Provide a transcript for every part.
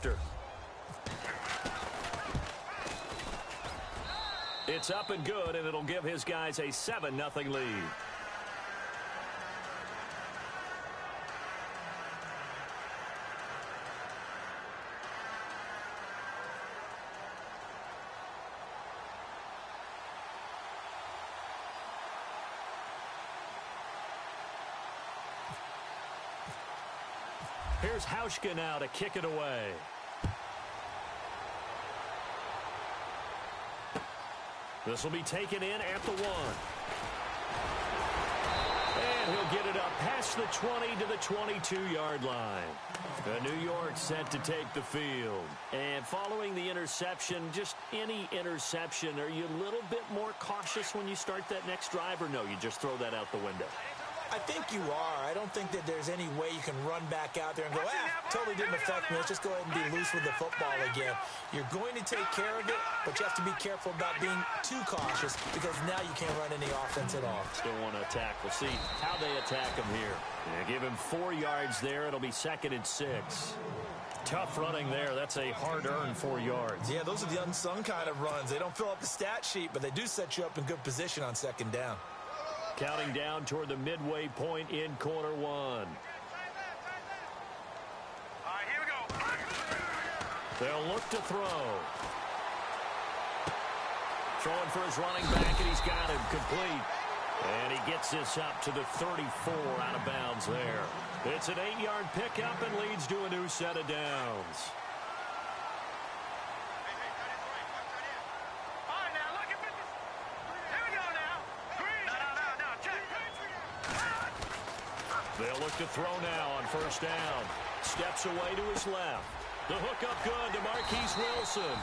after. It's up and good, and it'll give his guys a 7-0 lead. Here's Hauschka now to kick it away. This will be taken in at the 1. And he'll get it up past the 20 to the 22-yard line. New York set to take the field. And following the interception, just any interception, are you a little bit more cautious when you start that next drive, or no, you just throw that out the window? I think you are. I don't think that there's any way you can run back out there and go, totally didn't affect me. Let's just go ahead and be loose with the football again. You're going to take care of it, but you have to be careful about being too cautious because now you can't run any offense at all. Still want to attack. We'll see how they attack him here. Yeah, give him 4 yards there. It'll be 2nd and 6. Tough running there. That's a hard-earned 4 yards. Yeah, those are the unsung kind of runs. They don't fill up the stat sheet, but they do set you up in good position on 2nd down. Counting down toward the midway point in quarter 1. All right, here we go. They'll look to throw. Throwing for his running back, and he's got him complete. And he gets this up to the 34 out of bounds there. It's an 8-yard pickup and leads to a new set of downs. They'll look to throw now on 1st down. Steps away to his left. The hook up good to Marquise Wilson.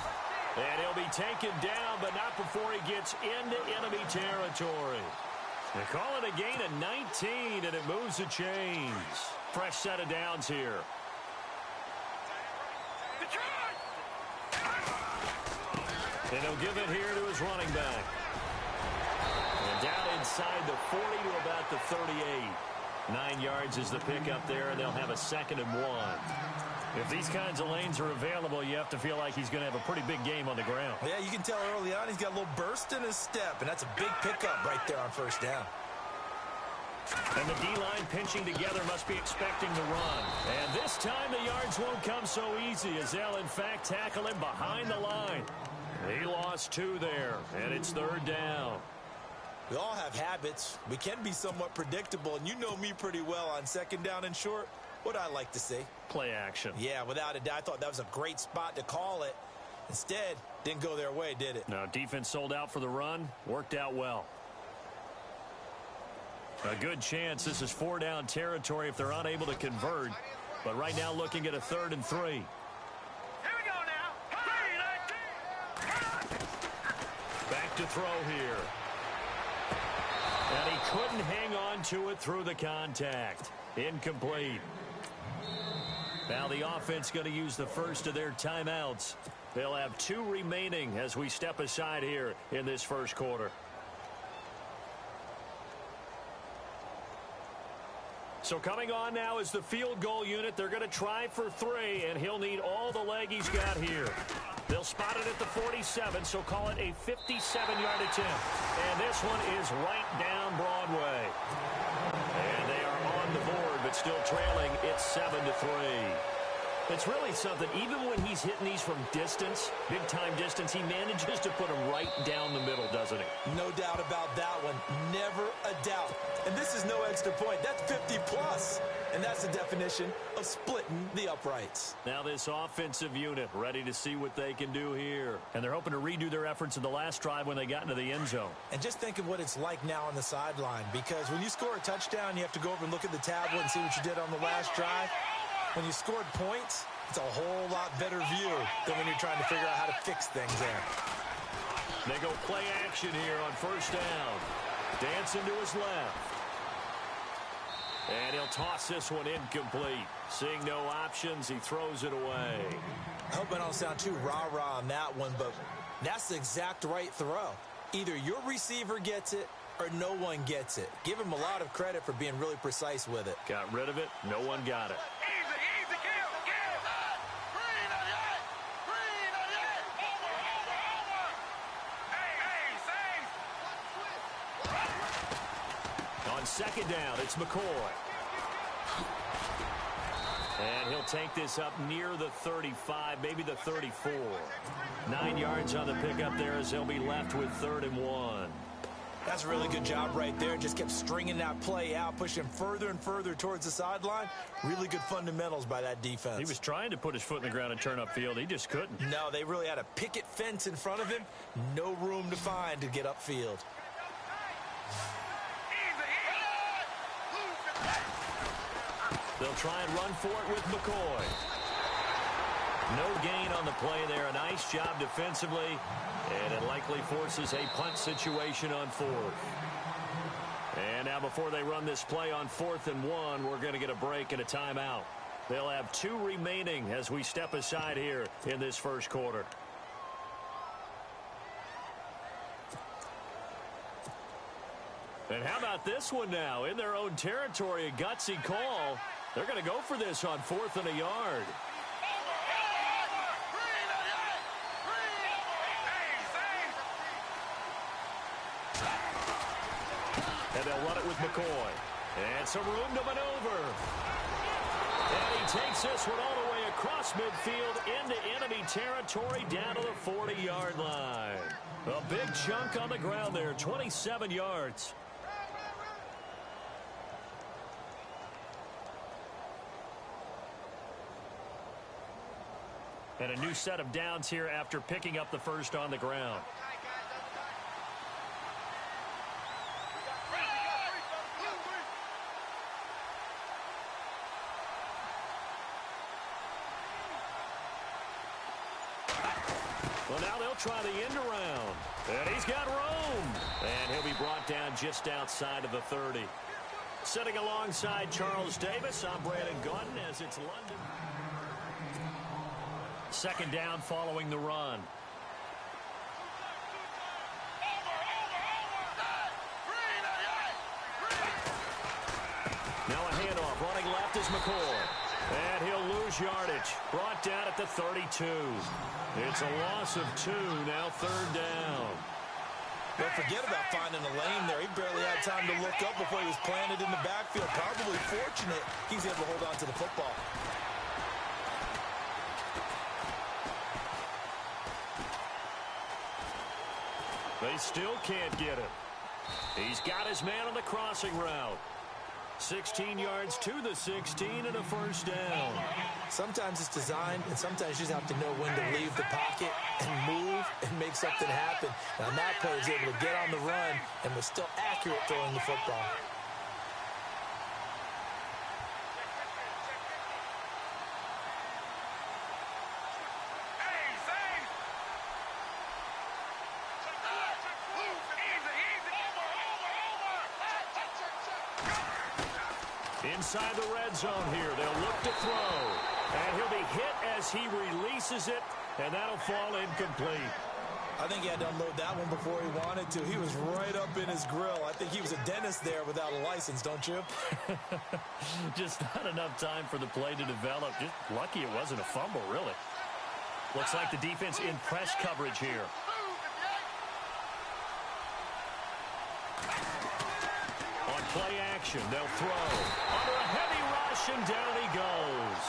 And he'll be taken down, but not before he gets into enemy territory. They call it a gain of 19, and it moves the chains. Fresh set of downs here. And he'll give it here to his running back. And down inside the 40 to about the 38. 9 yards is the pickup there, and they'll have a 2nd and 1. If these kinds of lanes are available, you have to feel like he's going to have a pretty big game on the ground. Yeah, you can tell early on he's got a little burst in his step, and that's a big pickup right there on 1st down. And the D-line pinching together must be expecting the run. And this time the yards won't come so easy as they'll, in fact, tackle him behind the line. He lost 2 there, and it's 3rd down. We all have habits. We can be somewhat predictable, and you know me pretty well on 2nd down and short. What I like to see? Play action. Yeah, without a doubt. I thought that was a great spot to call it. Instead, didn't go their way, did it? No, defense sold out for the run. Worked out well. A good chance this is 4-down territory if they're unable to convert. But right now looking at a 3rd and 3. Here we go now. 3-19. Back to throw here. And he couldn't hang on to it through the contact. Incomplete. Now the offense going to use the first of their timeouts. They'll have 2 remaining as we step aside here in this first quarter. So coming on now is the field goal unit. They're going to try for 3, and he'll need all the leg he's got here. They'll spot it at the 47, so call it a 57-yard attempt. And this one is right down Broadway. And they are on the board, but still trailing. It's 7-3. It's really something. Even when he's hitting these from distance, big-time distance, he manages to put them right down the middle, doesn't he? No doubt about that one. Never a doubt. And this is no extra point. That's 50-plus. And that's the definition of splitting the uprights. Now this offensive unit ready to see what they can do here. And they're hoping to redo their efforts in the last drive when they got into the end zone. And just think of what it's like now on the sideline. Because when you score a touchdown, you have to go over and look at the tablet and see what you did on the last drive. When you scored points, it's a whole lot better view than when you're trying to figure out how to fix things there. They go play action here on 1st down. Dancing to his left. And he'll toss this one incomplete. Seeing no options, he throws it away. I hope I don't sound too rah-rah on that one, but that's the exact right throw. Either your receiver gets it or no one gets it. Give him a lot of credit for being really precise with it. Got rid of it. No one got it. second down. It's McCoy. And he'll take this up near the 35, maybe the 34. 9 yards on the pickup there as they'll be left with 3rd and 1. That's a really good job right there. Just kept stringing that play out, pushing further and further towards the sideline. Really good fundamentals by that defense. He was trying to put his foot in the ground and turn upfield. He just couldn't. No, they really had a picket fence in front of him. No room to find to get upfield. They'll try and run for it with McCoy. No gain on the play there. A nice job defensively. And it likely forces a punt situation on 4th. And now before they run this play on 4th and 1, we're going to get a break and a timeout. They'll have 2 remaining as we step aside here in this first quarter. And how about this one now? In their own territory, a gutsy call. They're going to go for this on 4th and a yard. And they'll run it with McCoy. And some room to maneuver. And he takes this one all the way across midfield into enemy territory down to the 40-yard line. A big chunk on the ground there, 27 yards. And a new set of downs here after picking up the first on the ground. Well, now they'll try the end around. And he's got room. And he'll be brought down just outside of the 30. Sitting alongside Charles Davis, I'm Brandon Gaudin as it's London. Second down following the run. Now a handoff. Running left is McCoy. And he'll lose yardage. Brought down at the 32. It's a loss of 2. Now 3rd down. Don't forget about finding a lane there. He barely had time to look up before he was planted in the backfield. Probably fortunate he's able to hold on to the football. They still can't get him. He's got his man on the crossing route. 16 yards to the 16 and a first down. Sometimes it's designed, and sometimes you just have to know when to leave the pocket and move and make something happen. Now, that player was able to get on the run and was still accurate throwing the football. Inside the red zone here. They'll look to throw. And he'll be hit as he releases it, and that'll fall incomplete. I think he had to unload that one before he wanted to. He was right up in his grill. I think he was a dentist there without a license, don't you? Just not enough time for the play to develop. Just lucky it wasn't a fumble, really. Looks like the defense in press coverage here. On play action, they'll throw. Under a heavy rush, and down he goes.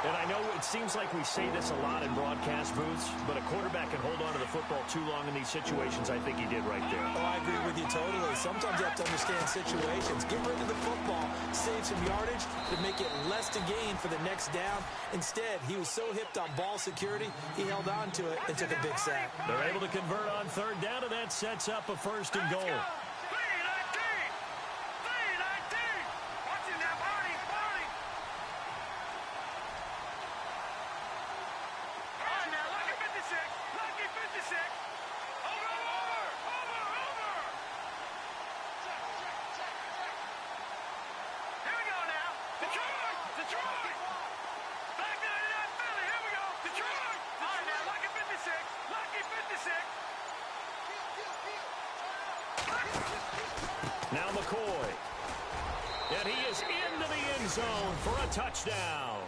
And I know it seems like we say this a lot in broadcast booths, but a quarterback can hold on to the football too long in these situations. I think he did right there. Oh, I agree with you totally. Sometimes you have to understand situations. Get rid of the football, save some yardage to make it less to gain for the next down. Instead, he was so hipped on ball security, he held on to it and took a big sack. They're able to convert on 3rd down, and that sets up a 1st and goal. Now McCoy. And he is into the end zone for a touchdown.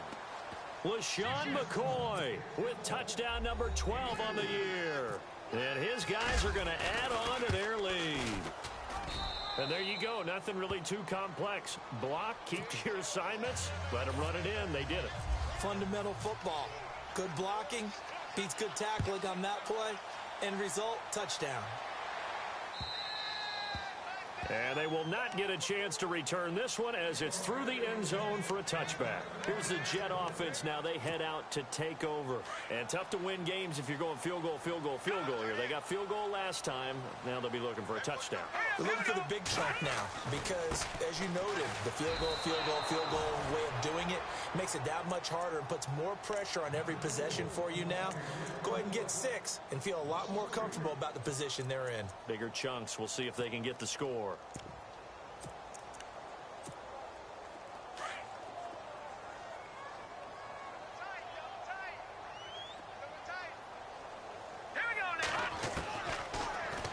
LaShawn McCoy with touchdown number 12 on the year. And his guys are going to add on to their lead. And there you go. Nothing really too complex. Block, keep to your assignments, let them run it in. They did it. Fundamental football. Good blocking beats good tackling on that play. End result, touchdown. And they will not get a chance to return this one as it's through the end zone for a touchback. Here's the Jet offense now. They head out to take over. And tough to win games if you're going field goal, field goal, field goal here. They got field goal last time. Now they'll be looking for a touchdown. They're looking for the big chunk now because, as you noted, the field goal way of doing it makes it that much harder and puts more pressure on every possession for you now. Go ahead and get 6 and feel a lot more comfortable about the position they're in. Bigger chunks. We'll see if they can get the score.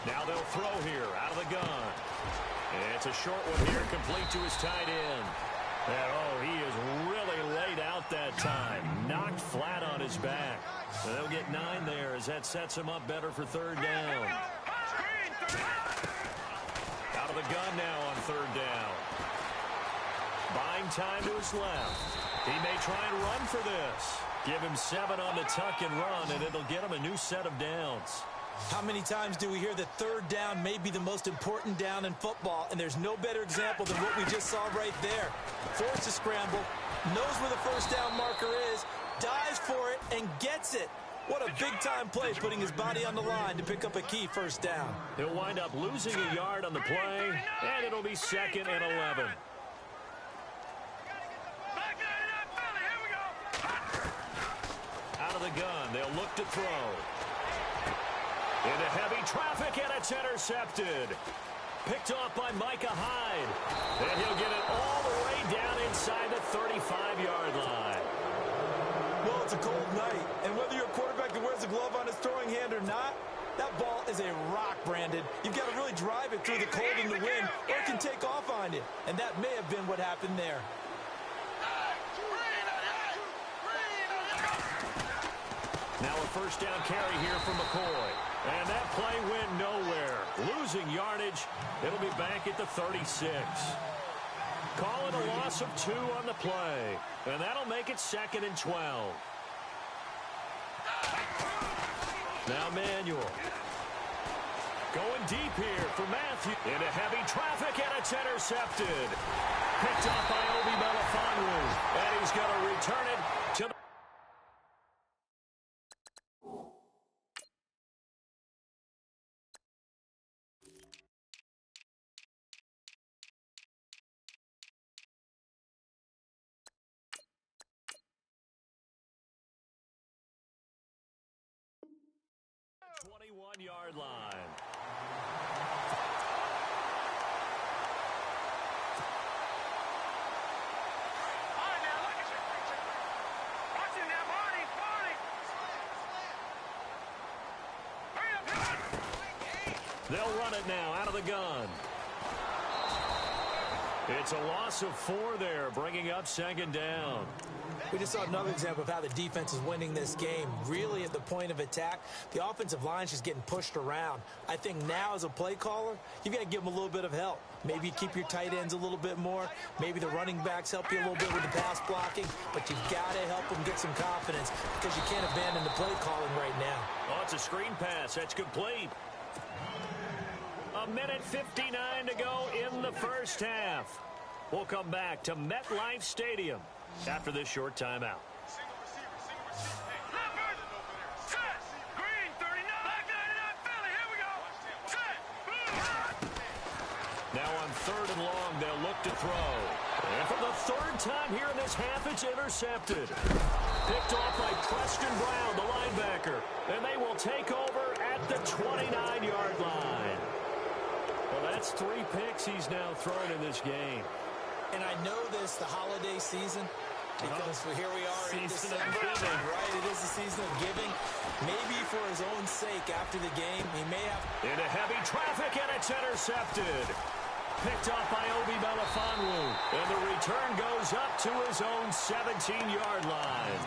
Now they'll throw here out of the gun. And it's a short one here, complete to his tight end. And, oh, he is really laid out that time. Knocked flat on his back. So they'll get 9 there as that sets him up better for third down. Out of the gun now on third down. Buying time to his left. He may try and run for this. Give him 7 on the tuck and run, and it'll get him a new set of downs. How many times do we hear that third down may be the most important down in football, and there's no better example than what we just saw right there. Forced to scramble, knows where the first down marker is, dives for it, and gets it. What a big-time play, putting his body on the line to pick up a key first down. He'll wind up losing a yard on the play, and it'll be 2nd and 11. Out of the gun, they'll look to throw. Into heavy traffic, and it's intercepted. Picked off by Micah Hyde. And he'll get it all the way down inside the 35-yard line. Well, it's a cold night, and whether you're a quarterback that wears a glove on his throwing hand or not, that ball is a rock, Brandon. You've got to really drive it through the cold and the wind, or it can take off on you. And that may have been what happened there. Now a first down carry here from McCoy. And that play went nowhere. Losing yardage. It'll be back at the 36. Call it a loss of 2 on the play. And that'll make it 2nd and 12. Now Manuel. Going deep here for Matthew. Into heavy traffic, and it's intercepted. Picked up by EbaLLn4Jrock's. And he's going to return it to the... Yard line. They'll run it now out of the gun. It's a loss of 4 there, bringing up 2nd down. We just saw another example of how the defense is winning this game. Really at the point of attack, the offensive line's just getting pushed around. I think now as a play caller, you've got to give them a little bit of help. Maybe you keep your tight ends a little bit more. Maybe the running backs help you a little bit with the pass blocking. But you've got to help them get some confidence because you can't abandon the play calling right now. Oh, it's a screen pass. That's complete. 1:59 to go in the first half. We'll come back to MetLife Stadium after this short timeout. Now on 3rd and long, they'll look to throw. And for the 3rd time here in this half, it's intercepted. Picked off by Preston Brown, the linebacker. And they will take over at the 29-yard line. Well, that's 3 picks he's now thrown in this game. And I know this, the holiday season, because here we are in December, right? It is the season of giving. Maybe for his own sake after the game, he may have... Into heavy traffic, and it's intercepted. Picked up by EbaLLn4Jrock's. And the return goes up to his own 17-yard line.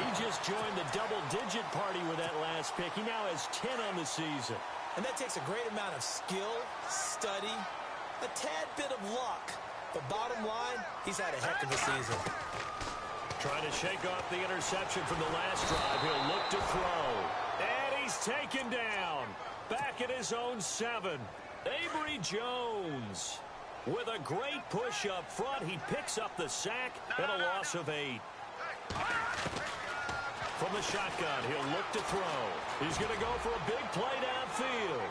He just joined the double-digit party with that last pick. He now has 10 on the season. And that takes a great amount of skill, study, a tad bit of luck. But bottom line, he's had a heck of a season. Trying to shake off the interception from the last drive. He'll look to throw. And he's taken down. Back at his own 7. Avery Jones. With a great push up front, he picks up the sack and a loss of 8. From the shotgun, he'll look to throw. He's going to go for a big play downfield.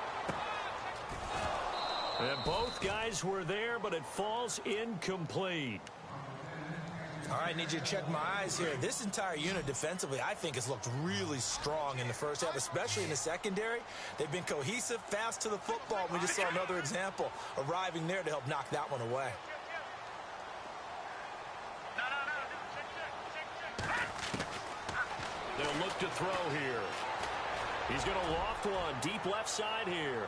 And both guys were there, but it falls incomplete. All right, need you to check my eyes here. This entire unit defensively, I think, has looked really strong in the first half, especially in the secondary. They've been cohesive, fast to the football. We just saw another example arriving there to help knock that one away. They'll look to throw here. He's going to loft one deep left side here.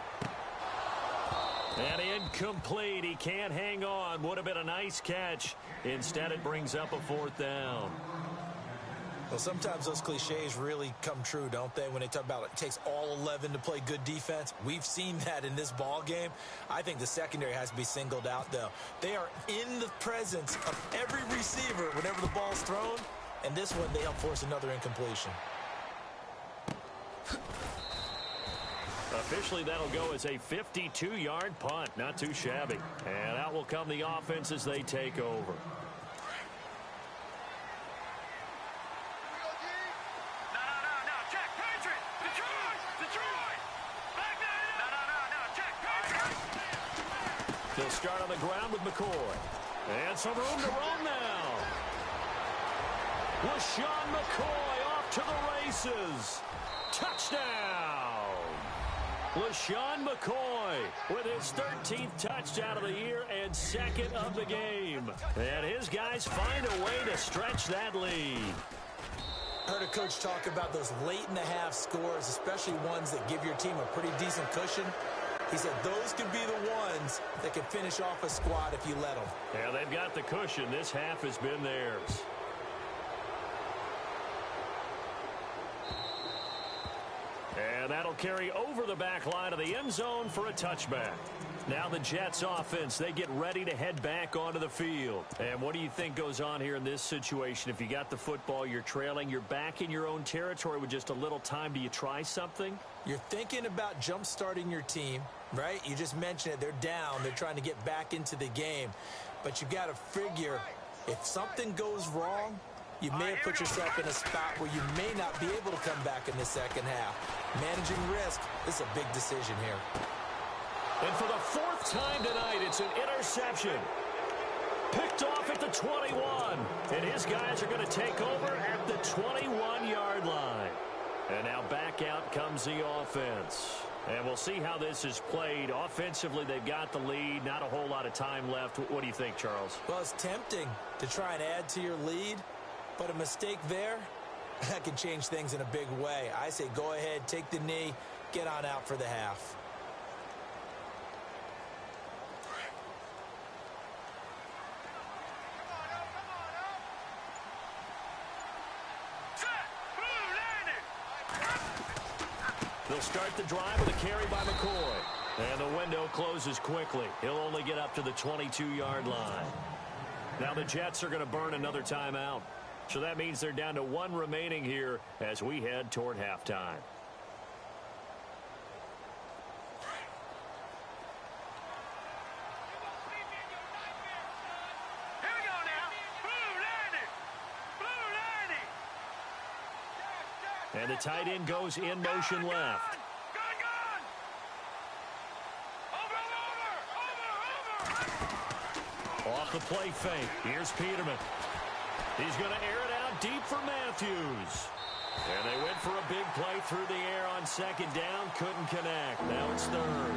And incomplete. He can't hang on. Would have been a nice catch. Instead, it brings up a 4th down. Well, sometimes those cliches really come true, don't they? When they talk about it takes all 11 to play good defense. We've seen that in this ball game. I think the secondary has to be singled out, though. They are in the presence of every receiver whenever the ball's thrown. And this one, they help force another incompletion. Officially, that'll go as a 52-yard punt. Not too shabby. And out will come the offense as they take over. No, check, Patriot! Detroit! Back there! No, check, Patriot! They'll start on the ground with McCoy. And some room to run now. LaShawn McCoy off to the races. Touchdown! LaShawn McCoy with his 13th touchdown of the year and 2nd of the game. And his guys find a way to stretch that lead. I heard a coach talk about those late-in-the-half scores, especially ones that give your team a pretty decent cushion. He said those could be the ones that can finish off a squad if you let them. Yeah, they've got the cushion. This half has been theirs. And that'll carry over the back line of the end zone for a touchback. Now the Jets offense, they get ready to head back onto the field. And what do you think goes on here in this situation? If you got the football, you're trailing, you're back in your own territory with just a little time. Do you try something? You're thinking about jump-starting your team, right? You just mentioned it. They're down. They're trying to get back into the game. But you've got to figure if something goes wrong, you may have put yourself in a spot where you may not be able to come back in the second half. Managing risk is a big decision here. And for the 4th time tonight, it's an interception. Picked off at the 21. And his guys are going to take over at the 21-yard line. And now back out comes the offense. And we'll see how this is played. Offensively, they've got the lead. Not a whole lot of time left. What do you think, Charles? Well, it's tempting to try and add to your lead. But a mistake there, that can change things in a big way. I say go ahead, take the knee, get on out for the half. They'll start the drive with a carry by McCoy. And the window closes quickly. He'll only get up to the 22-yard line. Now the Jets are going to burn another timeout. So that means they're down to 1 remaining here as we head toward halftime. Here we go now. Blue landing. And the tight end goes in motion left. Gone. Over. Off the play fake. Here's Peterman. He's going to air it out deep for Matthews. And they went for a big play through the air on 2nd down. Couldn't connect. Now it's 3rd.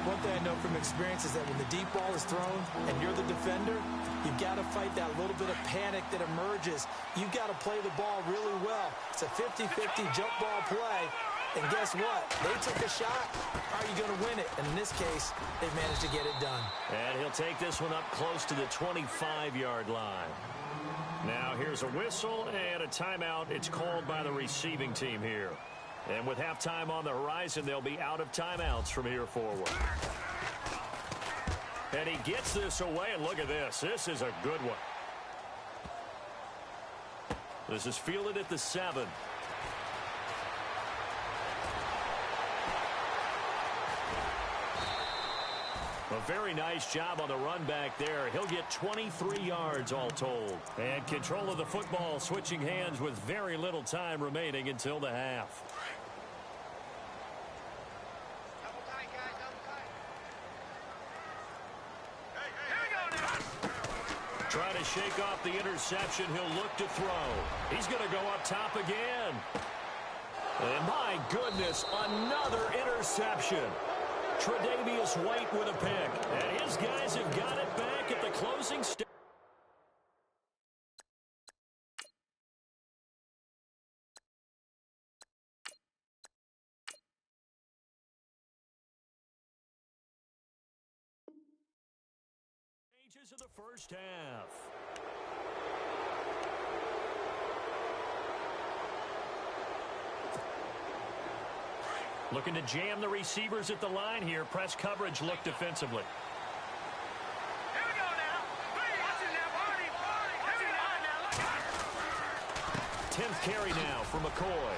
One thing I know from experience is that when the deep ball is thrown and you're the defender, you've got to fight that little bit of panic that emerges. You've got to play the ball really well. It's a 50-50 jump ball play. And guess what? They took a shot. How are you going to win it? And in this case, they've managed to get it done. And he'll take this one up close to the 25-yard line. Now here's a whistle and a timeout. It's called by the receiving team here. And with halftime on the horizon, they'll be out of timeouts from here forward. And he gets this away, and look at this. This is a good one. This is fielded at the 7. A very nice job on the run back there. He'll get 23 yards all told. And control of the football switching hands with very little time remaining until the half. Trying to shake off the interception. He'll look to throw. He's going to go up top again. And my goodness, another interception. Tre'Davious White with a pick. And his guys have got it back at the closing stage. Of the first half. Looking to jam the receivers at the line here. Press coverage look defensively. Here we go now. Watch it now, 10th carry now for McCoy.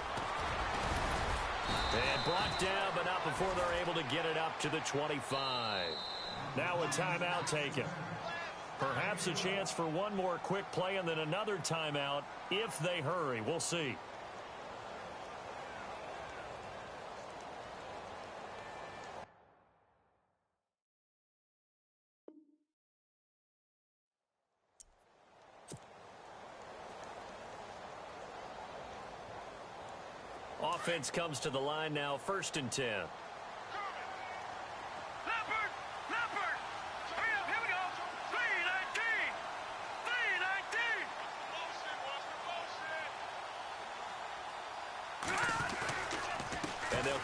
And blocked down, but not before they're able to get it up to the 25. Now a timeout taken. Perhaps a chance for one more quick play and then another timeout if they hurry. We'll see. Offense comes to the line now, 1st and 10.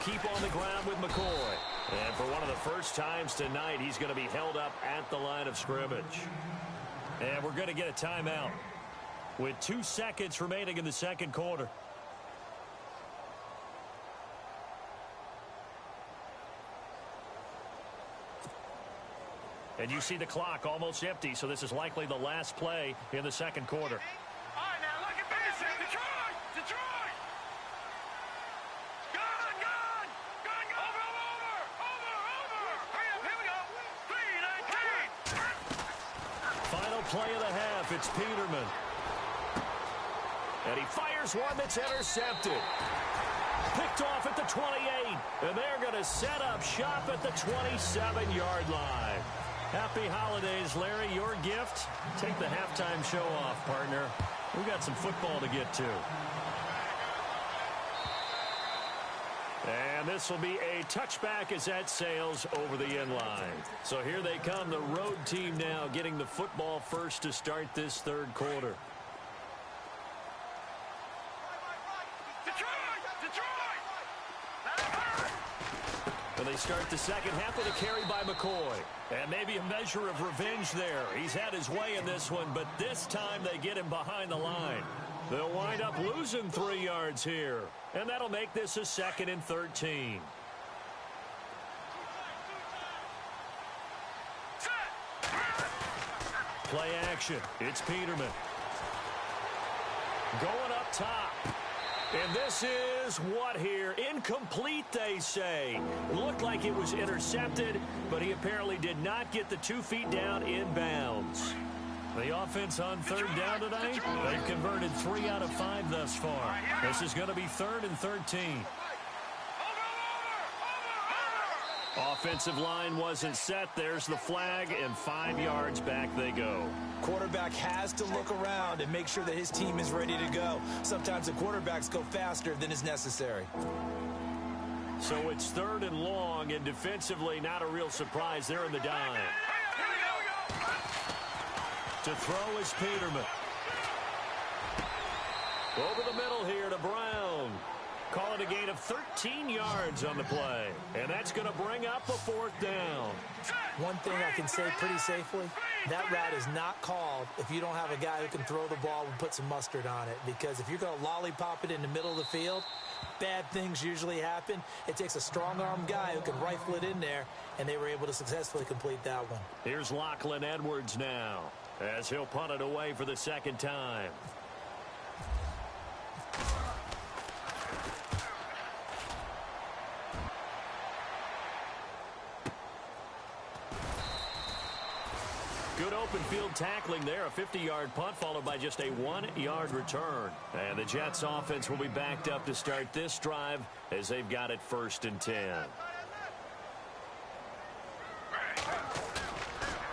Keep on the ground with McCoy. And for one of the first times tonight, he's going to be held up at the line of scrimmage. And we're going to get a timeout with 2 seconds remaining in the second quarter. And you see the clock almost empty, so this is likely the last play in the second quarter. All right, now look at this. Detroit! Detroit! Play of the half, it's Peterman. And he fires one that's intercepted. Picked off at the 28. And they're going to set up shop at the 27-yard line. Happy holidays, Larry. Your gift? Take the halftime show off, partner. We've got some football to get to. And this will be a touchback as that sails over the end line. So here they come, the road team now getting the football first to start this third quarter. And they start the second half with a carry by McCoy. And maybe a measure of revenge there. He's had his way in this one, but this time they get him behind the line. They'll wind up losing 3 yards here. And that'll make this a 2nd and 13. Play action. It's Peterman. Going up top. And this is what here? Incomplete, they say. Looked like it was intercepted, but he apparently did not get the 2 feet down in bounds. The offense on 3rd down tonight, they've converted 3 out of 5 thus far. This is going to be 3rd and 13. Offensive line wasn't set. There's the flag, and 5 yards back they go. Quarterback has to look around and make sure that his team is ready to go. Sometimes the quarterbacks go faster than is necessary. So it's 3rd and long, and defensively not a real surprise. They're in the dime. To throw is Peterman. Over the middle here to Brown. Call it a gain of 13 yards on the play. And that's going to bring up a 4th down. One thing I can say pretty safely, that route is not called if you don't have a guy who can throw the ball and put some mustard on it. Because if you're going to lollipop it in the middle of the field, bad things usually happen. It takes a strong-arm guy who can rifle it in there, and they were able to successfully complete that one. Here's Lachlan Edwards now, as he'll punt it away for the 2nd time. Good open field tackling there. A 50-yard punt followed by just a 1-yard return. And the Jets offense will be backed up to start this drive as they've got it 1st and 10.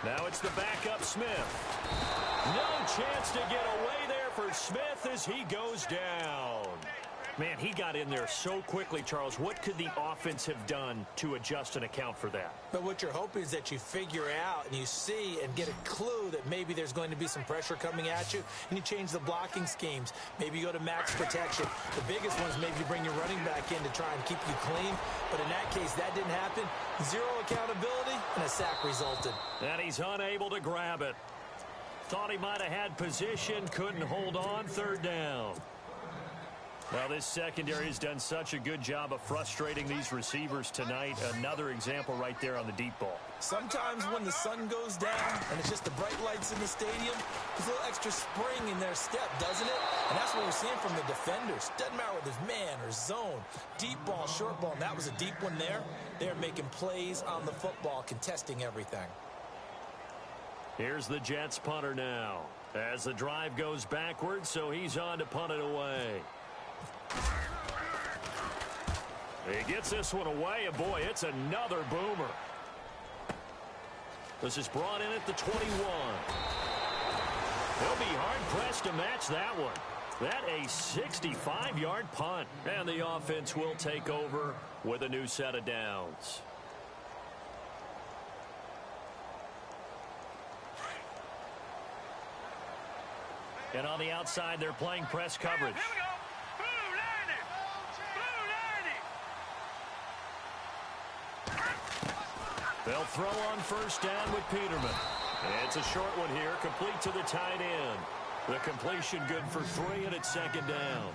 Now it's the backup Smith. No chance to get away there for Smith as he goes down. Man, he got in there so quickly, Charles. What could the offense have done to adjust and account for that? But what you're hoping is that you figure out and you see and get a clue that maybe there's going to be some pressure coming at you, and you change the blocking schemes. Maybe you go to max protection. The biggest one is maybe you bring your running back in to try and keep you clean. But in that case, that didn't happen. Zero accountability, and a sack resulted. And he's unable to grab it. Thought he might have had position, couldn't hold on, 3rd down. Well, this secondary has done such a good job of frustrating these receivers tonight. Another example right there on the deep ball. Sometimes when the sun goes down and it's just the bright lights in the stadium, there's a little extra spring in their step, doesn't it? And that's what we're seeing from the defenders. Doesn't matter whether it's man or zone, deep ball, short ball, and that was a deep one there. They're making plays on the football, contesting everything. Here's the Jets punter now as the drive goes backwards, so he's on to punt it away. He gets this one away, and boy, it's another boomer. This is brought in at the 21. He'll be hard-pressed to match that one. That a 65-yard punt. And the offense will take over with a new set of downs. And on the outside, they're playing press coverage. Here we go. They'll throw on 1st down with Peterman. It's a short one here, complete to the tight end. The completion good for 3, and it's 2nd down.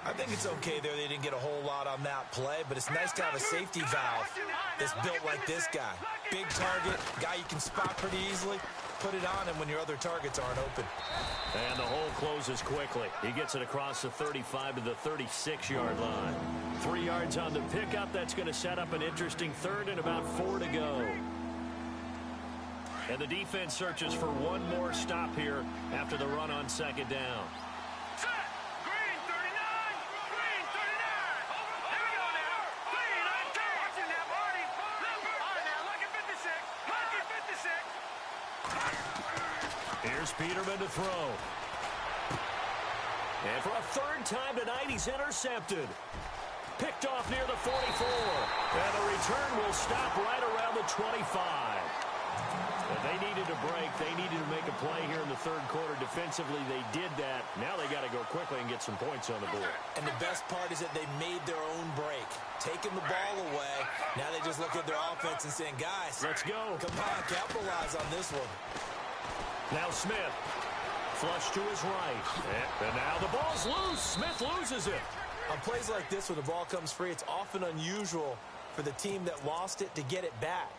I think it's okay there. They didn't get a whole lot on that play, but it's nice to have a safety valve that's built like this guy. Big target, guy you can spot pretty easily. Put it on him when your other targets aren't open. And the hole closes quickly. He gets it across the 35 to the 36-yard line. 3 yards on the pickup. That's going to set up an interesting 3rd and about 4 to go. And the defense searches for one more stop here after the run on 2nd down. Set. Green 39. Green 39. Here we go now. Green on 10. Watching that, Marty. Number. All right, now, lucky 56. Lucky 56. Here's Peterman to throw. And for a 3rd time tonight, he's intercepted. Picked off near the 44. And the return will stop right around the 25. And they needed a break. They needed to make a play here in the 3rd quarter. Defensively, they did that. Now they got to go quickly and get some points on the board. And the best part is that they made their own break. Taking the ball away. Now they just look at their offense and saying, guys, let's go. Come on, capitalize on this one. Now Smith. Flush to his right. And now the ball's loose. Smith loses it. On plays like this, when the ball comes free, it's often unusual for the team that lost it to get it back.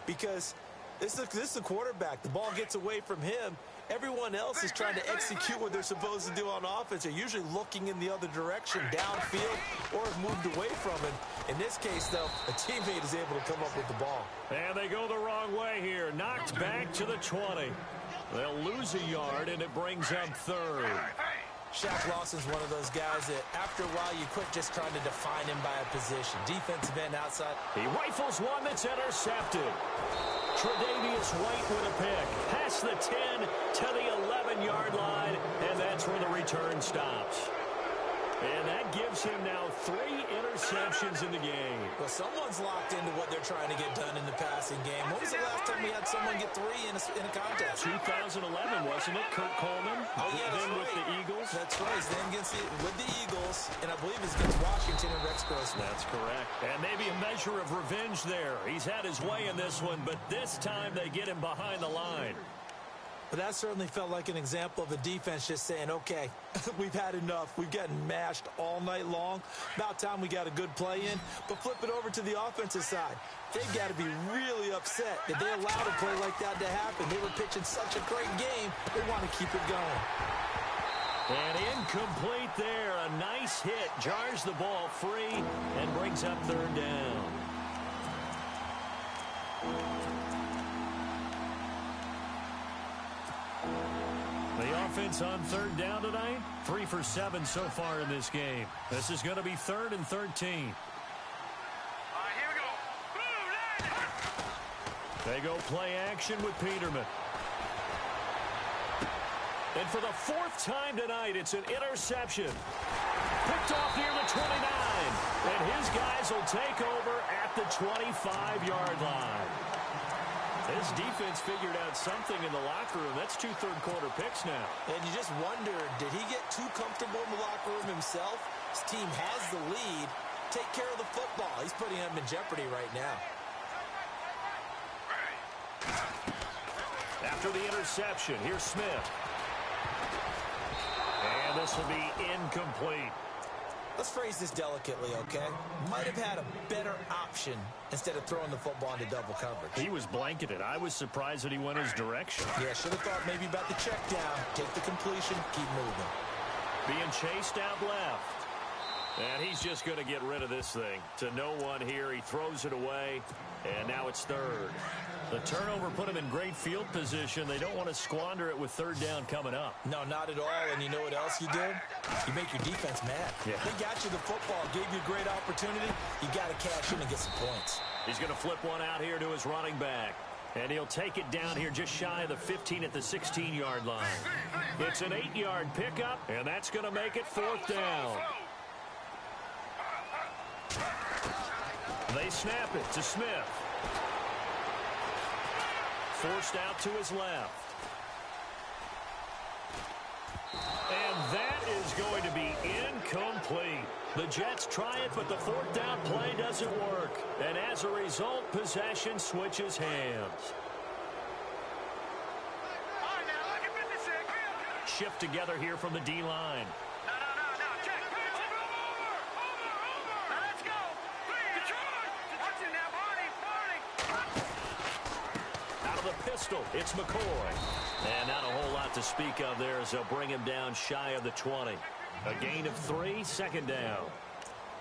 Because this is the quarterback. The ball gets away from him. Everyone else is trying to execute what they're supposed to do on offense. They're usually looking in the other direction, downfield, or have moved away from it. In this case, though, a teammate is able to come up with the ball. And they go the wrong way here. Knocked back to the 20. They'll lose a yard, and it brings up 3rd. Shaq Lawson's one of those guys that after a while you quit just trying to define him by a position. Defensive end outside. He rifles one that's intercepted. Tre'Davious White with a pick. Past the 10 to the 11-yard line, and that's where the return stops. And that gives him now 3 interceptions in the game. Well, someone's locked into what they're trying to get done in the passing game. When was the last time we had someone get 3 in a contest? 2011, wasn't it? Kurt Coleman. Oh, yeah, that's then right. with the Eagles. That's right. Then with the Eagles, and I believe it's against Washington and Rex Grossman. That's correct. And maybe a measure of revenge there. He's had his way in this one, but this time they get him behind the line. But that certainly felt like an example of the defense just saying, okay, we've had enough. We've gotten mashed all night long. About time we got a good play in. But flip it over to the offensive side. They've got to be really upset that they allowed a play like that to happen. They were pitching such a great game. They want to keep it going. And incomplete there. A nice hit. Jars the ball free and brings up 3rd down. The offense on 3rd down tonight, 3 for 7 so far in this game. This is going to be 3rd and 13. All right, here we go. Boom, They go play action with Peterman. And for the 4th time tonight, it's an interception. Picked off near the 29. And his guys will take over at the 25-yard line. His defense figured out something in the locker room. That's 2 third-quarter picks now. And you just wonder, did he get too comfortable in the locker room himself? His team has the lead. Take care of the football. He's putting them in jeopardy right now. After the interception, here's Smith. And this will be incomplete. Let's phrase this delicately, okay? Might have had a better option instead of throwing the football into double coverage. He was blanketed. I was surprised that he went his direction. Yeah, should have thought maybe about the check down. Take the completion, keep moving. Being chased out left. And he's just going to get rid of this thing. To no one here. He throws it away. And now it's 3rd. The turnover put him in great field position. They don't want to squander it with 3rd down coming up. No, not at all. And you know what else you did? You make your defense mad. Yeah. They got you the football, gave you a great opportunity. You got to cash in and get some points. He's going to flip one out here to his running back. And he'll take it down here just shy of the 15 at the 16-yard line. It's an 8-yard pickup, and that's going to make it 4th down. They snap it to Smith. Forced out to his left. And that is going to be incomplete. The Jets try it, but the 4th down play doesn't work. And as a result, possession switches hands. All right, now, look at 56. Shift together here from the D-line. No, check. Over. Now, let's go. Watch it now, Barney. Out of the pistol, it's McCoy. And not a whole lot to speak of there as they'll bring him down shy of the 20. A gain of 3, 2nd down.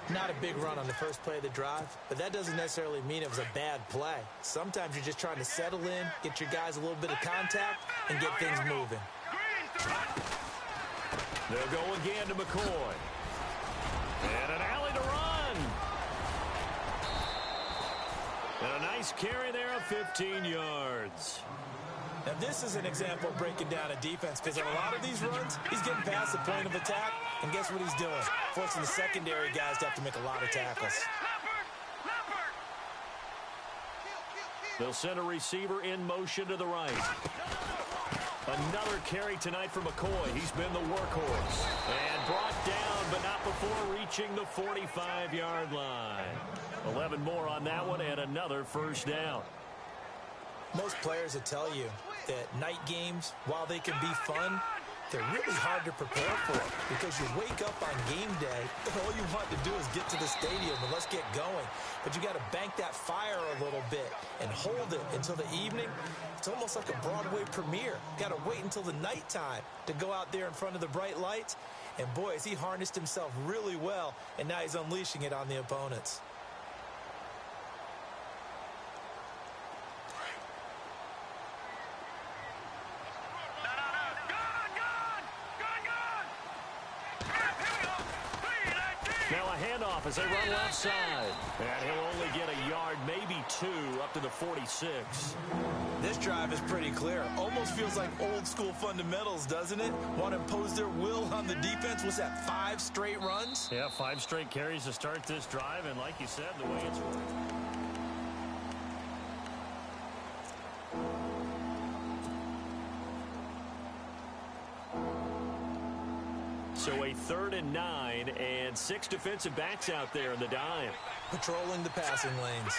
Not a big run on the first play of the drive, but that doesn't necessarily mean it was a bad play. Sometimes you're just trying to settle in, get your guys a little bit of contact, and get things moving. They'll go again to McCoy. And an alley to run. And a nice carry there of 15 yards. Now, this is an example of breaking down a defense, because on a lot of these runs, he's getting past the point of attack, and guess what he's doing? Forcing the secondary guys to have to make a lot of tackles. They'll send a receiver in motion to the right. Another carry tonight for McCoy. He's been the workhorse. And brought down, but not before reaching the 45-yard line. 11 more on that one, and another 1st down. Most players will tell you that night games, while they can be fun, they're really hard to prepare for because you wake up on game day and all you want to do is get to the stadium and let's get going. But you got to bank that fire a little bit and hold it until the evening. It's almost like a Broadway premiere. Got to wait until the nighttime to go out there in front of the bright lights. And boy, has he harnessed himself really well, and now he's unleashing it on the opponents. off as they run left side. And he'll only get a yard, maybe 2, up to the 46. This drive is pretty clear. Almost feels like old school fundamentals, doesn't it? Want to impose their will on the defense. What's that, 5 straight runs? Yeah, 5 straight carries to start this drive. And like you said, the way it's working. So a 3rd and 9 and 6 defensive backs out there in the dime. Patrolling the passing lanes.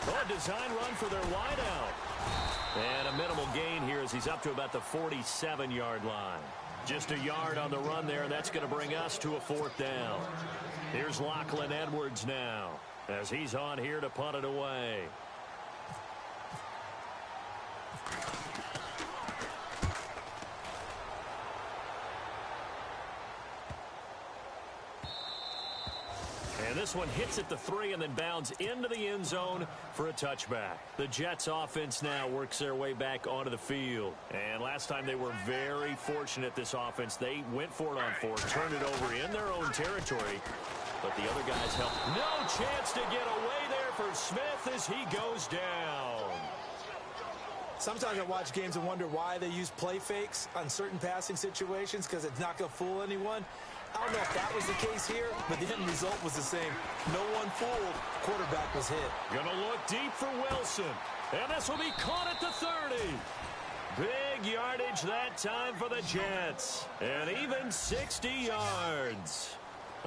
Oh, a design run for their wideout. And a minimal gain here as he's up to about the 47-yard line. Just a yard on the run there, and that's going to bring us to a 4th down. Here's Lachlan Edwards now as he's on here to punt it away. And this one hits at the 3 and then bounds into the end zone for a touchback. The Jets offense now works their way back onto the field. And last time they were very fortunate, this offense. They went for it on 4, turned it over in their own territory. But the other guys helped. No chance to get away there for Smith as he goes down. Sometimes I watch games and wonder why they use play fakes on certain passing situations because it's not going to fool anyone. I don't know if that was the case here, but the end result was the same. No one fooled. Quarterback was hit. Gonna look deep for Wilson. And this will be caught at the 30. Big yardage that time for the Jets. And even 60 yards.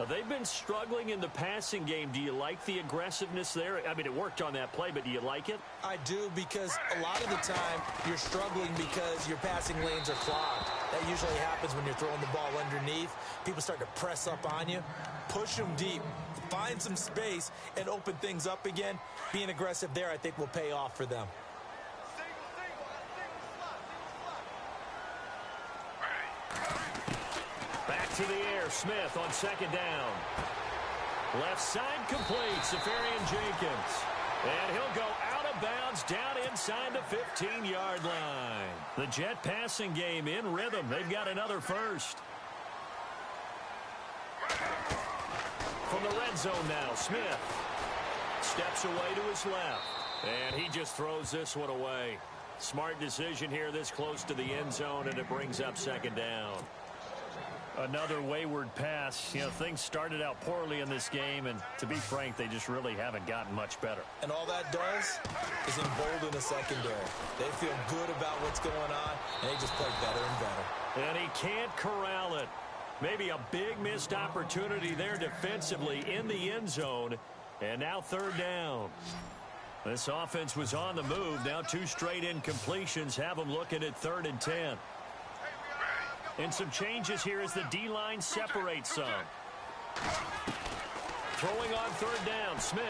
They've been struggling in the passing game. Do you like the aggressiveness there? I mean, it worked on that play, but do you like it? I do, because a lot of the time you're struggling because your passing lanes are clogged. That usually happens when you're throwing the ball underneath. People start to press up on you. Push them deep. Find some space and open things up again. Being aggressive there, I think, will pay off for them. Back to the air, Smith on 2nd down. Left side complete, Safarian Jenkins. And he'll go out of bounds down inside the 15-yard line. The Jet passing game in rhythm. They've got another first. From the red zone now, Smith steps away to his left. And he just throws this one away. Smart decision here this close to the end zone, and it brings up 2nd down. Another wayward pass. You know, things started out poorly in this game, and to be frank, they just really haven't gotten much better. And all that does is embolden a secondary. They feel good about what's going on, and they just play better and better. And he can't corral it. Maybe a big missed opportunity there defensively in the end zone, and now 3rd down. This offense was on the move. Now 2 straight incompletions have them looking at 3rd and 10. And some changes here as the D-line separates some. Throwing on 3rd down, Smith.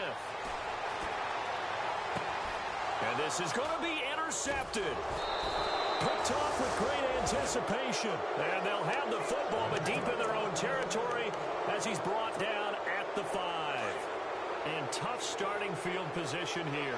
And this is going to be intercepted. Picked off with great anticipation. And they'll have the football, but deep in their own territory as he's brought down at the 5. In tough starting field position here.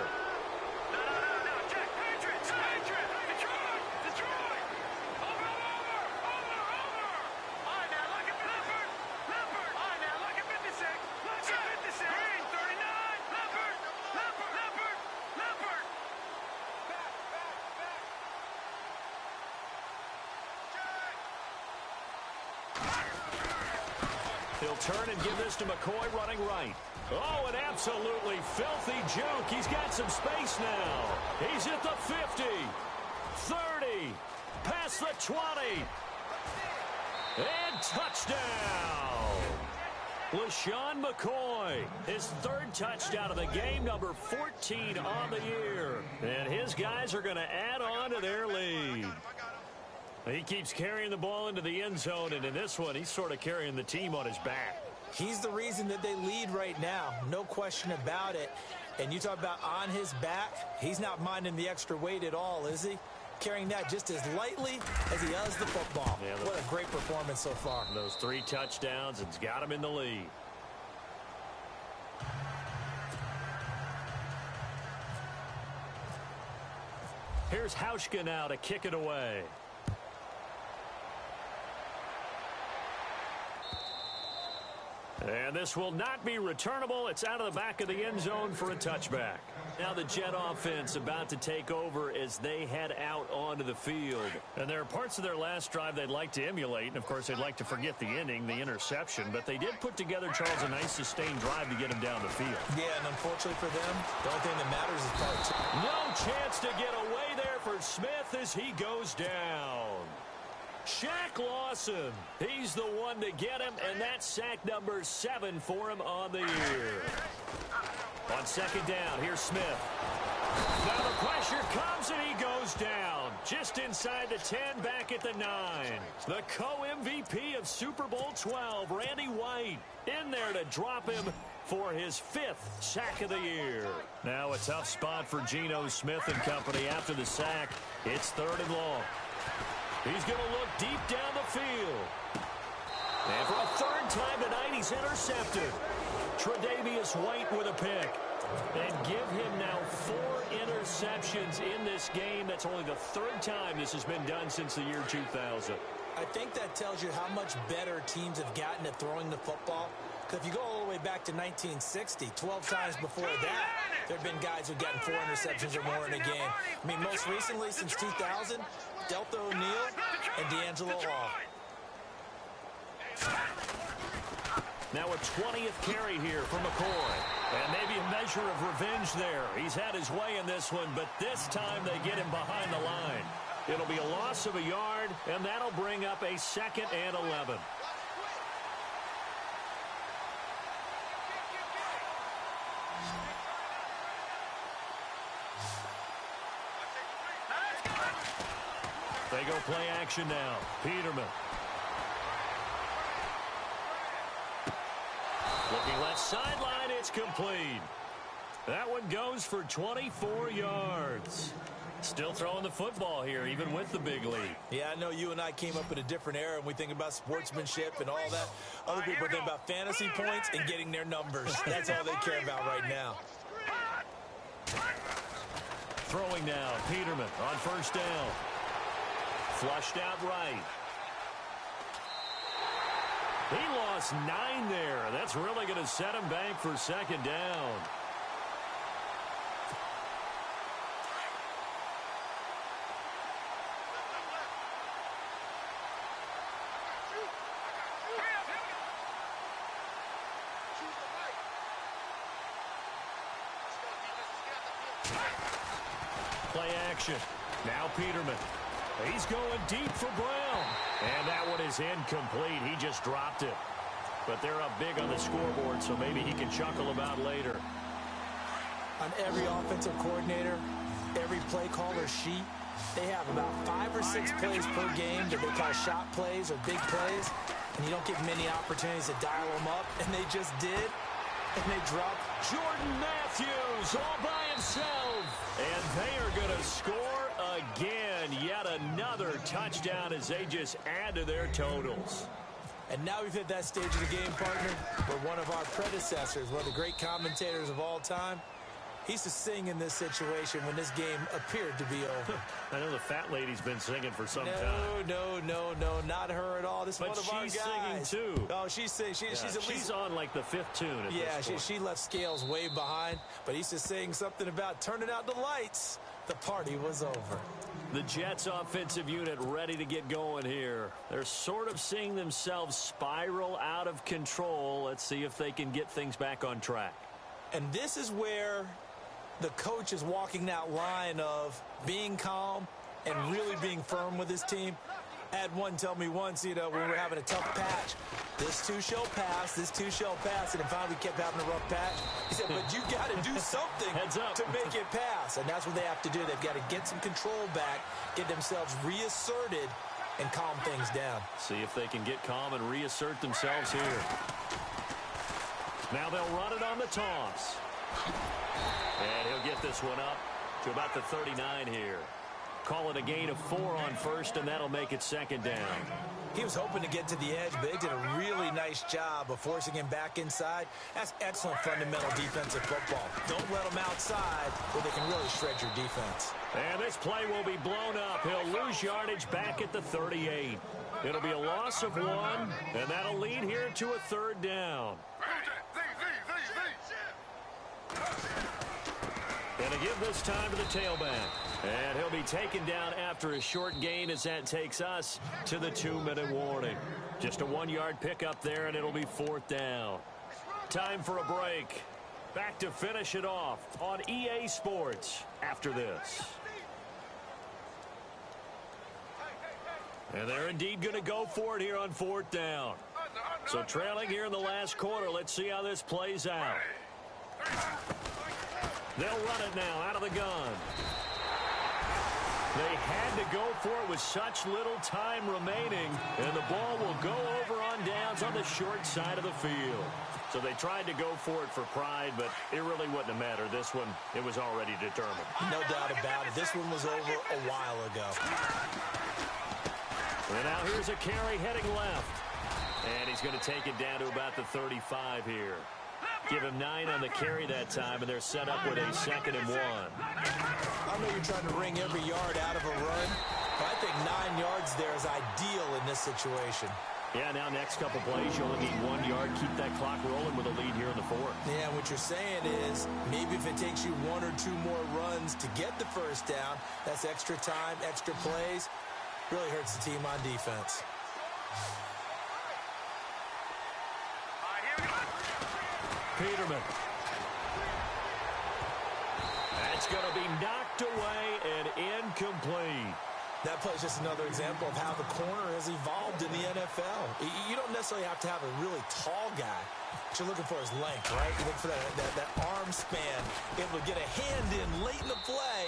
He'll turn and give this to McCoy running right. Oh, an absolutely filthy juke. He's got some space now. He's at the 50, 30, past the 20, and touchdown. LaShawn McCoy, his 3rd touchdown of the game, number 14 on the year. And his guys are going to add on to their lead. He keeps carrying the ball into the end zone, and in this one, he's sort of carrying the team on his back. He's the reason that they lead right now. No question about it. And you talk about on his back, he's not minding the extra weight at all, is he? Carrying that just as lightly as he does the football. Yeah, what a great performance so far. Those 3 touchdowns, it's got him in the lead. Here's Hauschka now to kick it away. And this will not be returnable. It's out of the back of the end zone for a touchback. Now the Jet offense about to take over as they head out onto the field. And there are parts of their last drive they'd like to emulate. And, of course, they'd like to forget the inning, the interception. But they did put together, Charles, a nice sustained drive to get him down the field. Yeah, and unfortunately for them, the only thing that matters is part two. No chance to get away there for Smith as he goes down. Shaq Lawson, he's the one to get him, and that's sack number 7 for him on the year. On second down, here's Smith. Now the pressure comes, and he goes down. Just inside the 10, back at the 9. The co-MVP of Super Bowl 12, Randy White, in there to drop him for his 5th sack of the year. Now a tough spot for Geno Smith and company after the sack. It's 3rd and long. He's going to look deep down the field. And for a 3rd time tonight, he's intercepted. Tre'Davious White with a pick. And give him now 4 interceptions in this game. That's only the 3rd time this has been done since the year 2000. I think that tells you how much better teams have gotten at throwing the football. Because if you go all the way back to 1960, 12 times before that, there have been guys who've gotten 4 interceptions or more in a game. I mean, most recently, since 2000, Delta O'Neal and D'Angelo Hall. Now a 20th carry here for McCoy. And maybe a measure of revenge there. He's had his way in this one, but this time they get him behind the line. It'll be a loss of a yard, and that'll bring up a 2nd and 11. They go play action now. Peterman. Looking left sideline, it's complete. That one goes for 24 yards. Still throwing the football here, even with the big lead. Yeah, I know you and I came up in a different era, and we think about sportsmanship and all that. Other people think about fantasy points and getting their numbers. That's all they care about right now. Throwing now, Peterman on 1st down. Flushed out right. He lost 9 there. That's really going to set him back for 2nd down. Play action. Now Peterman. He's going deep for Brown. And that one is incomplete. He just dropped it. But they're up big on the scoreboard, so maybe he can chuckle about later. On every offensive coordinator, every play caller sheet, they have about 5 or 6 plays per game that they call shot plays or big plays. And you don't get many opportunities to dial them up. And they just did. And they dropped Jordan Matthews all by himself. And they are going to score again. Yet another touchdown as they just add to their totals. And now we've hit that stage of the game, partner, where one of our predecessors, one of the great commentators of all time, he used to sing in this situation when this game appeared to be over. I know the fat lady's been singing for some time. No, not her at all. This is one of our guys. But she's singing, too. Oh, she's singing. She's on, like, the 5th tune at this point. She left Scales way behind, but he used to sing something about turning out the lights. The party was over. The Jets offensive unit ready to get going here. They're sort of seeing themselves spiral out of control. Let's see if they can get things back on track. And this is where the coach is walking that line of being calm and really being firm with his team. I had one tell me once, when we were having a tough patch, this too shall pass, this too shall pass, and then finally we kept having a rough patch. He said, but you got to do something to make it pass, and that's what they have to do. They've got to get some control back, get themselves reasserted, and calm things down. See if they can get calm and reassert themselves here. Now they'll run it on the toss. And he'll get this one up to about the 39 here. Call it a gain of 4 on first, and that'll make it second down. He was hoping to get to the edge, but they did a really nice job of forcing him back inside. That's excellent fundamental defensive football. Don't let them outside where they can really shred your defense. And this play will be blown up. He'll lose yardage back at the 38. It'll be a loss of 1, and that'll lead here to a third down. And to give this time to the tailback. And he'll be taken down after a short gain as that takes us to the 2-minute warning. Just a 1-yard pickup there, and it'll be 4th down. Time for a break. Back to finish it off on EA Sports after this. And they're indeed going to go for it here on 4th down. So trailing here in the last quarter. Let's see how this plays out. They'll run it now out of the gun. They had to go for it with such little time remaining, and the ball will go over on downs on the short side of the field. So they tried to go for it for pride, but it really wouldn't have mattered. This one, it was already determined. No doubt about it. This one was over a while ago. And now here's a carry heading left. And he's going to take it down to about the 35 here. Give him 9 on the carry that time, and they're set up with a 2nd and 1. I know you're trying to wring every yard out of a run, but I think 9 yards there is ideal in this situation. Yeah, now next couple plays, you only need 1 yard. Keep that clock rolling with a lead here in the 4th. Yeah, what you're saying is maybe if it takes you 1 or 2 more runs to get the first down, that's extra time, extra plays. Really hurts the team on defense. Peterman. That's going to be knocked away and incomplete. That play is just another example of how the corner has evolved in the NFL. You don't necessarily have to have a really tall guy. What you're looking for is length, right? You look for that arm span, able to get a hand in late in the play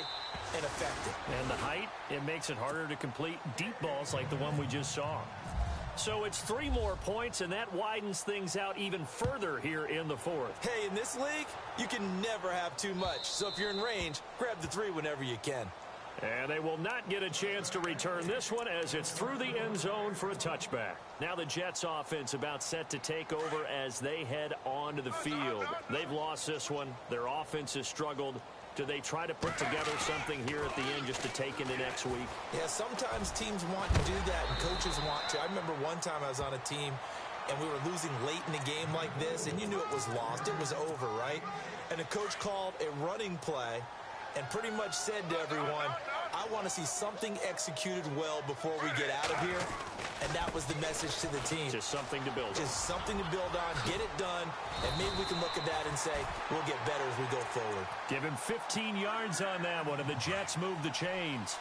and affect it. And the height, it makes it harder to complete deep balls like the one we just saw. So it's 3 more points, and that widens things out even further here in the 4th. Hey, in this league, you can never have too much. So if you're in range, grab the 3 whenever you can. And they will not get a chance to return this one as it's through the end zone for a touchback. Now the Jets offense about set to take over as they head onto the field. They've lost this one. Their offense has struggled. Do they try to put together something here at the end just to take into next week? Yeah, sometimes teams want to do that and coaches want to. I remember one time I was on a team and we were losing late in a game like this, and you knew it was lost. It was over, right? And the coach called a running play and pretty much said to everyone, I want to see something executed well before we get out of here. And that was the message to the team. Just something to build on. Just something to build on, get it done, and maybe we can look at that and say, we'll get better as we go forward. Give him 15 yards on that one, and the Jets move the chains.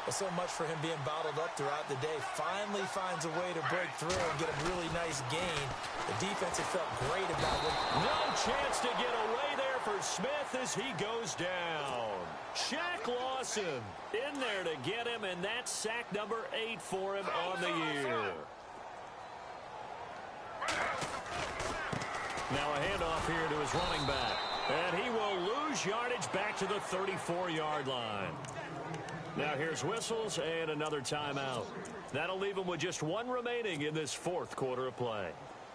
Well, so much for him being bottled up throughout the day. Finally finds a way to break through and get a really nice gain. The defense had felt great about it. No chance to get away there for Smith as he goes down. Shaq Lawson in there to get him, and that's sack number 8 for him on the year. Now a handoff here to his running back. And he will lose yardage back to the 34-yard line. Now here's whistles and another timeout. That'll leave him with just 1 remaining in this 4th quarter of play.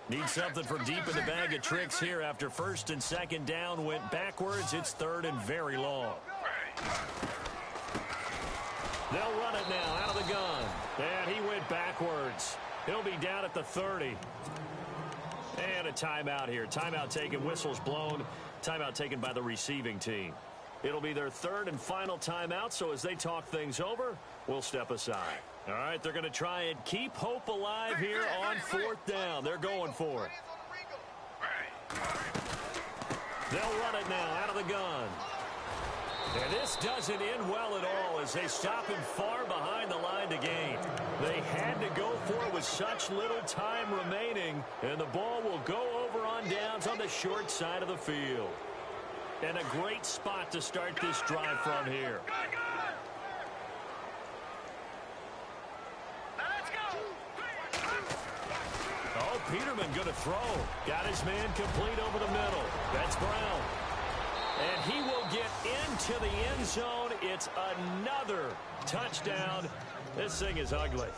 Need something from deep in the bag of tricks here after 1st and 2nd down went backwards. It's 3rd and very long. They'll run it now out of the gun. And he went backwards. He'll be down at the 30. And a timeout here. Timeout taken, whistles blown. Timeout taken by the receiving team. It'll be their 3rd and final timeout, so as they talk things over, we'll step aside. All right, they're going to try and keep hope alive here on 4th down. They're going for it. They'll run it now out of the gun. And this doesn't end well at all as they stop him far behind the line to gain. They had to go for it with such little time remaining, and the ball will go over on downs on the short side of the field. And a great spot to start this drive from here. Oh, Peterman going to throw. Got his man complete over the middle. That's Brown. And he will get into the end zone. It's another touchdown. This thing is ugly.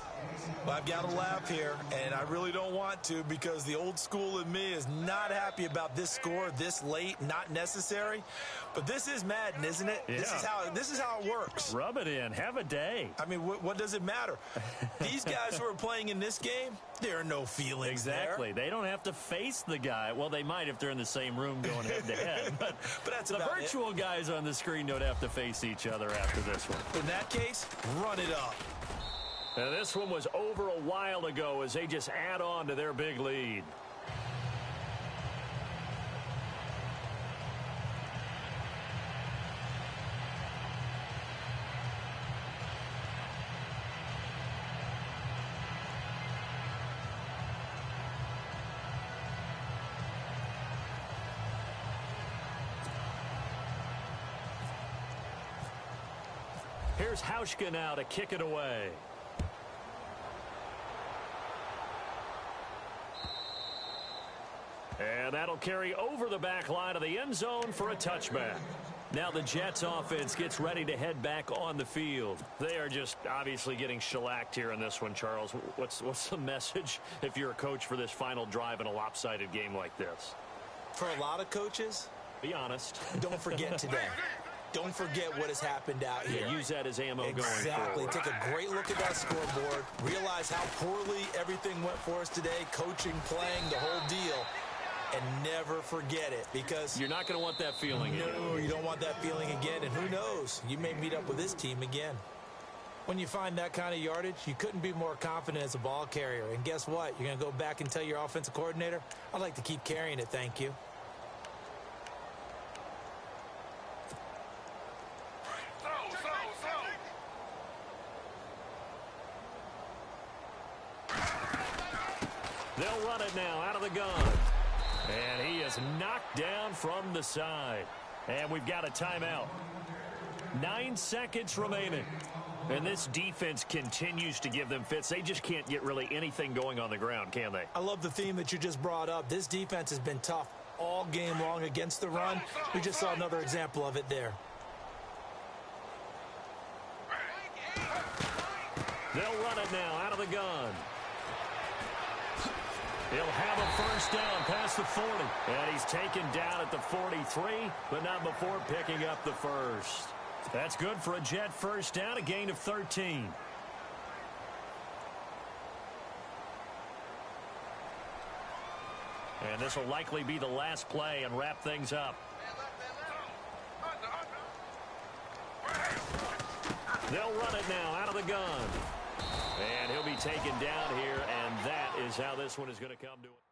Well, I've got to laugh here, and I really don't want to because the old school in me is not happy about this score this late, not necessary. But this is Madden, isn't it? Yeah. This is how it works. Rub it in. Have a day. I mean, what does it matter? These guys who are playing in this game, there are no feelings Exactly. there. They don't have to face the guy. Well, they might if they're in the same room going head-to-head. But that's the about virtual guys on the screen don't have to face each other after this one. In that case, run it up. Now, this one was over a while ago as they just add on to their big lead. Here's Hauschka now to kick it away. And that'll carry over the back line of the end zone for a touchback. Now the Jets offense gets ready to head back on the field. They are just obviously getting shellacked here in this one, Charles. What's the message if you're a coach for this final drive in a lopsided game like this? For a lot of coaches, be honest. Don't forget today. Don't forget what has happened out here. Yeah, use that as ammo going forward. Exactly. Take a great look at that scoreboard. Realize how poorly everything went for us today. Coaching, playing, the whole deal. And never forget it, because you're not going to want that feeling again. No, you don't want that feeling again. And who knows? You may meet up with this team again. When you find that kind of yardage, you couldn't be more confident as a ball carrier. And guess what? You're going to go back and tell your offensive coordinator, I'd like to keep carrying it, thank you. They'll run it now out of the gun. And he is knocked down from the side. And we've got a timeout. 9 seconds remaining. And this defense continues to give them fits. They just can't get really anything going on the ground, can they? I love the theme that you just brought up. This defense has been tough all game long against the run. We just saw another example of it there. They'll run it now out of the gun. He'll have a first down past the 40. And he's taken down at the 43, but not before picking up the first. That's good for a Jet first down, a gain of 13. And this will likely be the last play and wrap things up. They'll run it now out of the gun. And he'll be taken down here, and that is how this one is going to come to it.